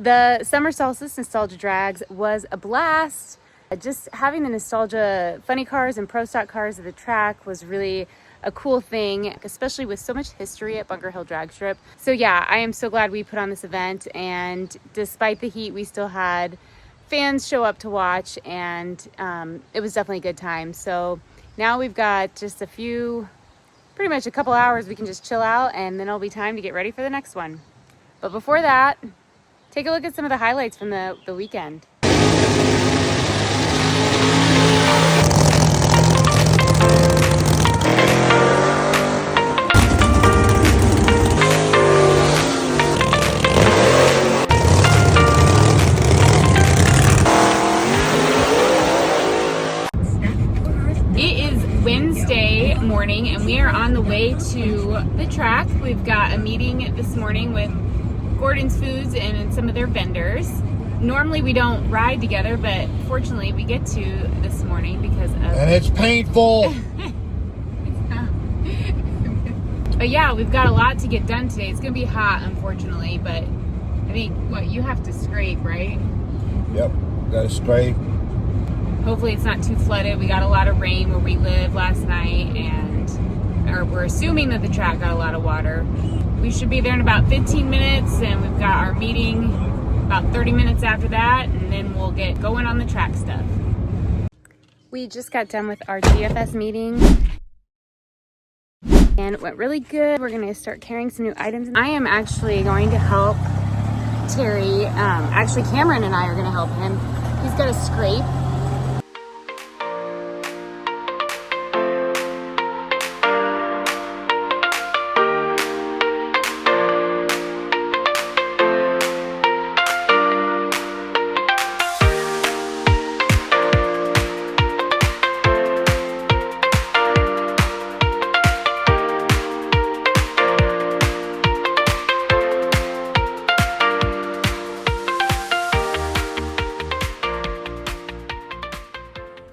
The summer solstice nostalgia drags was a blast. Just having the nostalgia funny cars and pro stock cars at the track was really a cool thing, especially with so much history at Bunker Hill Dragstrip. So yeah, I am so glad we put on this event, and despite the heat, we still had fans show up to watch, and it was definitely a good time. So now we've got just pretty much a couple hours we can just chill out, and then it'll be time to get ready for the next one. But before that, take a look at some of the highlights from the weekend. It is Wednesday morning and we are on the way to the track. We've got a meeting this morning with Gordon's Foods and some of their vendors. Normally we don't ride together, but fortunately we get to this morning because of... And it's painful! But yeah, we've got a lot to get done today. It's going to be hot, unfortunately, but I think, you have to scrape, right? Yep, gotta scrape. Hopefully it's not too flooded. We got a lot of rain where we live last night, or we're assuming that the track got a lot of water. We should be there in about 15 minutes, and we've got our meeting about 30 minutes after that, and then we'll get going on the track stuff. We just got done with our GFS meeting, and it went really good. We're gonna start carrying some new items. I am actually going to help Terry. Actually, Cameron and I are gonna help him. He's got a scrape.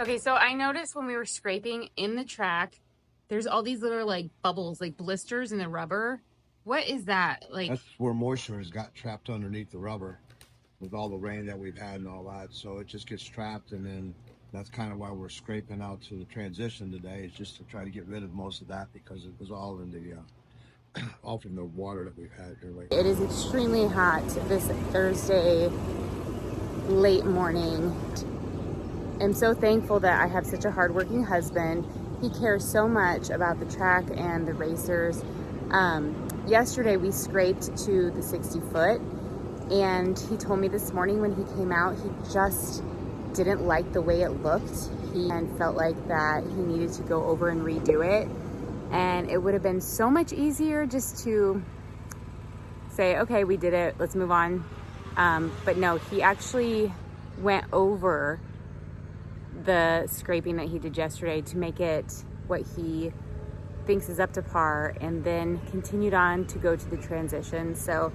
Okay, so I noticed when we were scraping in the track, there's all these little like bubbles, like blisters in the rubber. What is that? Like, that's where moisture has got trapped underneath the rubber with all the rain that we've had and all that. So it just gets trapped, and then that's kind of why we're scraping out to the transition today, is just to try to get rid of most of that, because it was all in the all from the water that we've had here lately. It is extremely hot this Thursday late morning. I'm so thankful that I have such a hardworking husband. He cares so much about the track and the racers. Yesterday we scraped to the 60 foot, and he told me this morning when he came out, he just didn't like the way it looked. He felt like that he needed to go over and redo it, and it would have been so much easier just to say, okay, we did it, let's move on. But no, he actually went over the scraping that he did yesterday to make it what he thinks is up to par, and then continued on to go to the transition. So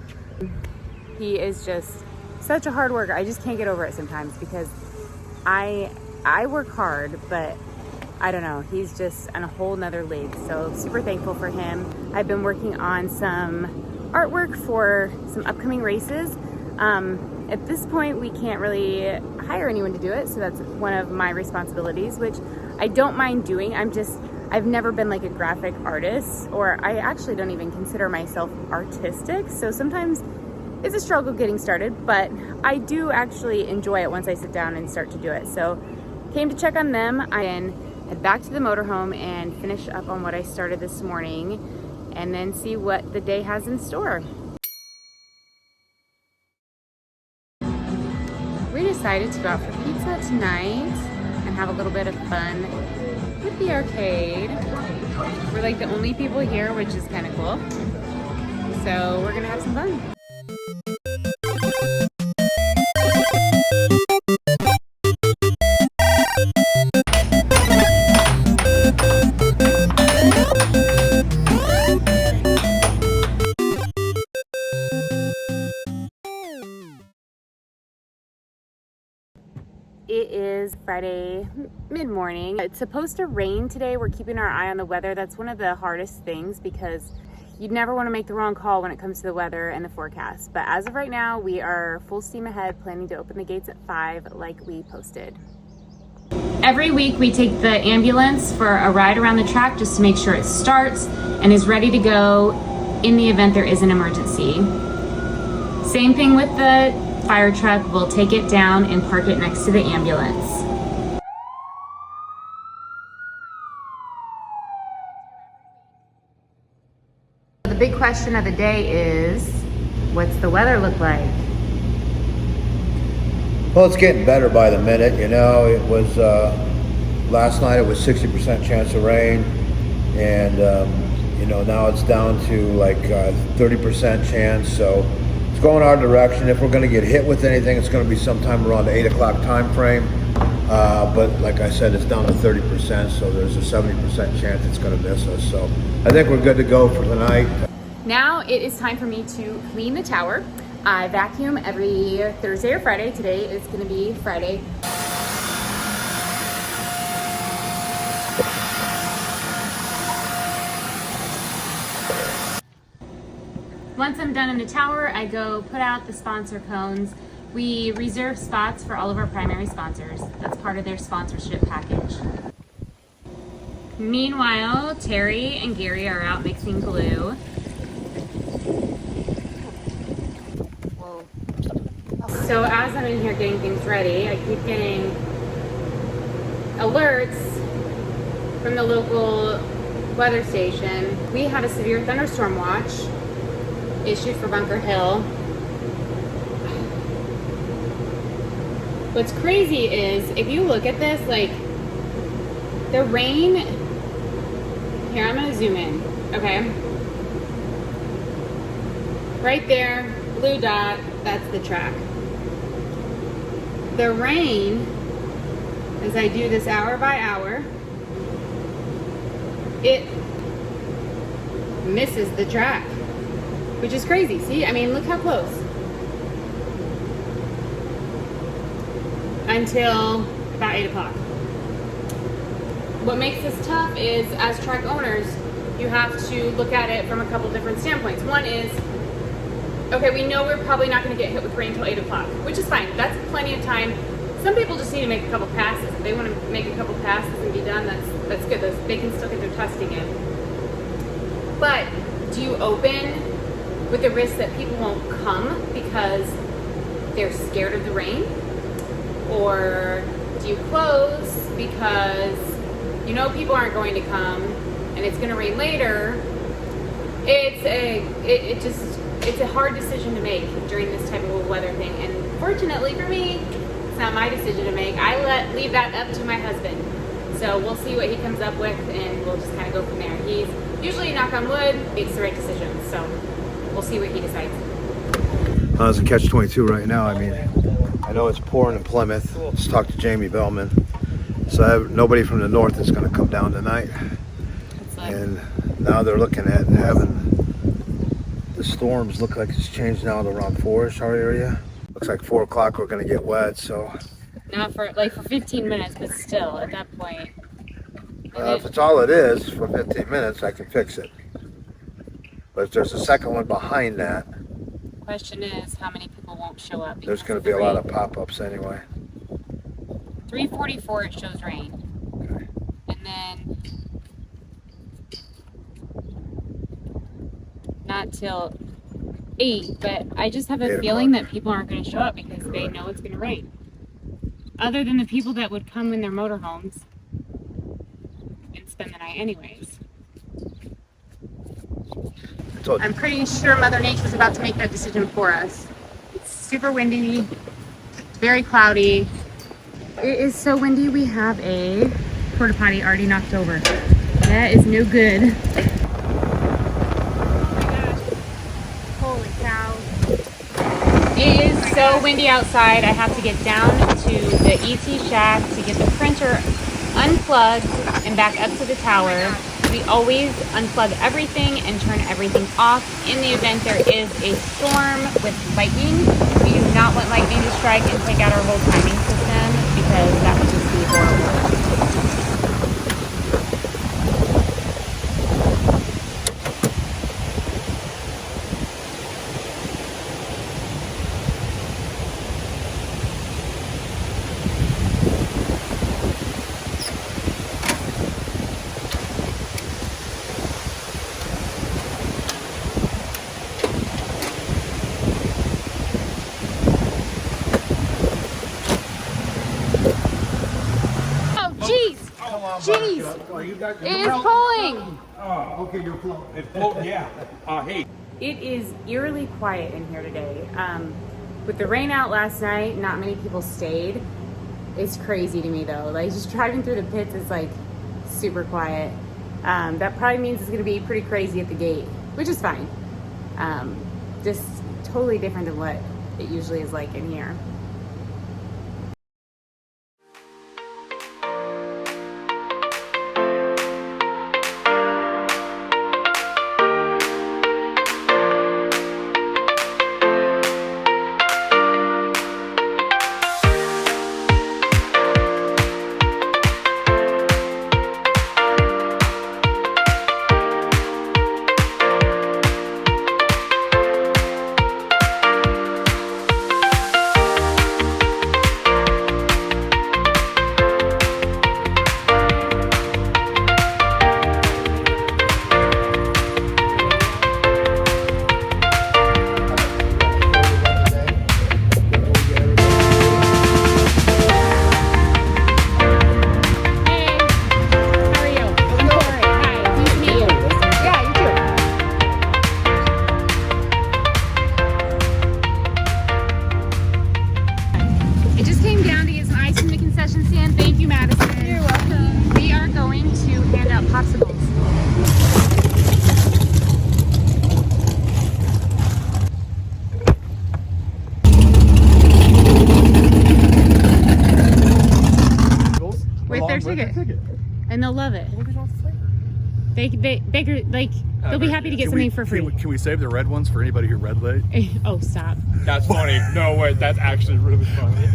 he is just such a hard worker. I just can't get over it sometimes, because I work hard, but I don't know, he's just on a whole nother league. So super thankful for him. I've been working on some artwork for some upcoming races. At this point, we can't really hire anyone to do it, so that's one of my responsibilities, which I don't mind doing. I've never been like a graphic artist, or I actually don't even consider myself artistic, so sometimes it's a struggle getting started, but I do actually enjoy it once I sit down and start to do it. So came to check on them. I can head back to the motorhome and finish up on what I started this morning, and then see what the day has in store. We decided to go out for pizza tonight and have a little bit of fun with the arcade. We're like the only people here, which is kind of cool. So we're gonna have some fun. It is Friday mid-morning. It's supposed to rain today. We're keeping our eye on the weather. That's one of the hardest things, because you'd never want to make the wrong call when it comes to the weather and the forecast. But as of right now, we are full steam ahead, planning to open the gates at 5 like we posted. Every week we take the ambulance for a ride around the track just to make sure it starts and is ready to go in the event there is an emergency. Same thing with the fire truck. We'll take it down and park it next to the ambulance. The big question of the day is, what's the weather look like? Well, it's getting better by the minute. You know, it was last night it was 60% chance of rain, and you know, now it's down to like 30% chance. So it's going our direction. If we're going to get hit with anything, it's going to be sometime around the 8 o'clock time frame. But like I said, it's down to 30%, so there's a 70% chance it's going to miss us. So I think we're good to go for tonight. Now it is time for me to clean the tower. I vacuum every Thursday or Friday. Today is going to be Friday. Once I'm done in the tower, I go put out the sponsor cones. We reserve spots for all of our primary sponsors. That's part of their sponsorship package. Meanwhile, Terry and Gary are out mixing glue. So as I'm in here getting things ready, I keep getting alerts from the local weather station. We have a severe thunderstorm watch issued for Bunker Hill. What's crazy is, if you look at this, like, the rain, here, I'm gonna zoom in, okay? Right there, blue dot, that's the track. The rain, as I do this hour by hour, it misses the track, which is crazy. See, I mean, look how close. Until about 8 o'clock. What makes this tough is, as track owners, you have to look at it from a couple different standpoints. One is, okay, we know we're probably not going to get hit with rain until 8 o'clock, which is fine. That's plenty of time. Some people just need to make a couple passes. If they want to make a couple passes and be done, that's good. They can still get their testing in. But do you open with the risk that people won't come because they're scared of the rain? Or do you close because you know people aren't going to come and it's going to rain later? It's a hard decision to make during this type of a weather thing. And fortunately for me, it's not my decision to make. I leave that up to my husband. So we'll see what he comes up with, and we'll just kind of go from there. He's usually, knock on wood, makes the right decision. So we'll see what he decides. It's a catch-22 right now. I mean, I know it's pouring in Plymouth. Let's talk to Jamie Bellman. So nobody from the north is going to come down tonight. And now they're looking at having the storms look like it's changed now to around 4-ish our area. Looks like 4 o'clock we're going to get wet, so. Not for 15 minutes, but still at that point. If it's all it is for 15 minutes, I can fix it. But if there's a second one behind that. Question is, how many people won't show up? There's going to be a lot of pop-ups anyway. 3:44 it shows rain. Okay. And then not till 8, but I just have a feeling that people aren't going to show up because they know it's going to rain. Other than the people that would come in their motorhomes and spend the night anyways. I'm pretty sure Mother Nature's about to make that decision for us. It's super windy, it's very cloudy. It is so windy, we have a porta potty already knocked over. That is no good. Holy cow. It is so windy outside. I have to get down to the ET shack to get the printer unplugged and back up to the tower. We always unplug everything and turn everything off in the event there is a storm with lightning. We do not want lightning to strike and take out our whole timing system because that would just be horrible. It is pulling. Oh, okay, you're floating. It's floating, yeah. Hey. It is eerily quiet in here today. With the rain out last night, not many people stayed. It's crazy to me though. Like just driving through the pits, it's like super quiet. That probably means it's gonna be pretty crazy at the gate, which is fine. Just totally different than what it usually is like in here. Thank you, Madison. You're welcome. We are going to hand out popsicles. With their ticket. And they'll love it. They'll be happy to get something for free. Can we save the red ones for anybody who read late? Oh, stop. That's funny. No, wait, that's actually really funny.